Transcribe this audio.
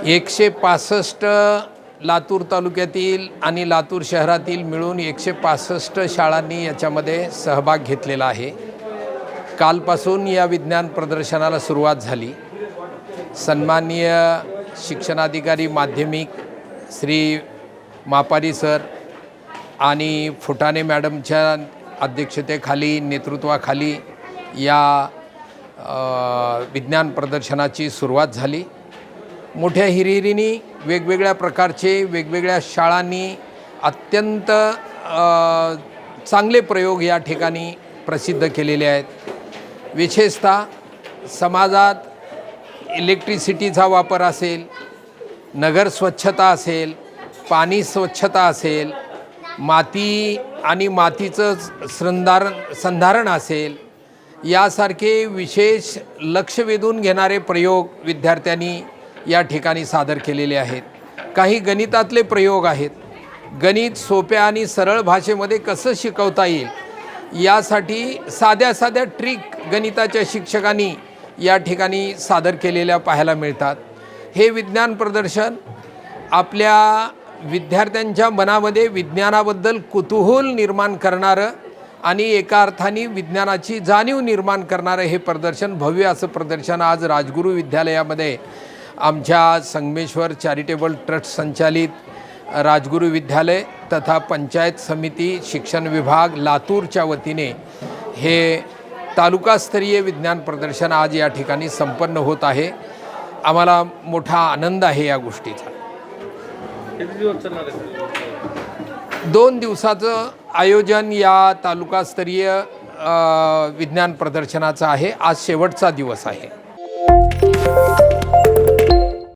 165 लातूर तालुक्यातील आणि लातूर शहरातील मिळून 165 शाळांनी याच्यामध्ये सहभाग घेतलेला आहे। कालपासून या विज्ञान प्रदर्शनाला सुरुवात झाली। सन्माननीय शिक्षणाधिकारी माध्यमिक श्री मापारी सर आणि फुटाणे मॅडमच्या अध्यक्षतेखाली नेतृत्वाखाली या विज्ञान प्रदर्शनाची सुरुवात झाली। मोठ्या हिरिरीने वेगवेगळ्या प्रकारचे वेगवेगळ्या शाळांनी अत्यंत चांगले प्रयोग या ठिकाणी प्रसिद्ध केलेले आहेत। विशेषतः समाजात इलेक्ट्रिसिटीचा वापर असेल, नगर स्वच्छता असेल, पाणी स्वच्छता असेल, माती आणि मातीचं संधारण असेल, यासारखे विशेष लक्ष वेधून घेणारे प्रयोग विद्यार्थ्यांनी या ठिकाणी सादर केलेले आहेत। काही गणितातले प्रयोग आहेत। गणित सोप्या आणि सरळ भाषेमध्ये कसं शिकवता येईल यासाठी साध्या साध्या ट्रिक गणिताच्या शिक्षकांनी या ठिकाणी सादर केलेल्या पाहायला मिळतात। हे विज्ञान प्रदर्शन आपल्या विद्यार्थ्यांच्या मनामध्ये विज्ञानाबद्दल कुतूहल निर्माण करणारं आणि एका अर्थाने विज्ञानाची जाणीव निर्माण करणारं हे प्रदर्शन, भव्य असं प्रदर्शन आज राजगुरू विद्यालयामध्ये आमच्या संगमेश्वर चॅरिटेबल ट्रस्ट संचालित राजगुरू विद्यालय तथा पंचायत समिती शिक्षण विभाग लातूरच्या वतीने हे तालुकास्तरीय विज्ञान प्रदर्शन आज या ठिकाणी संपन्न होत आहे। आम्हाला मोठा आनंद आहे या गोष्टीचा। 2 दिवसाचं आयोजन या तालुकास्तरीय विज्ञान प्रदर्शनाचं आहे। आज शेवटचा दिवस आहे।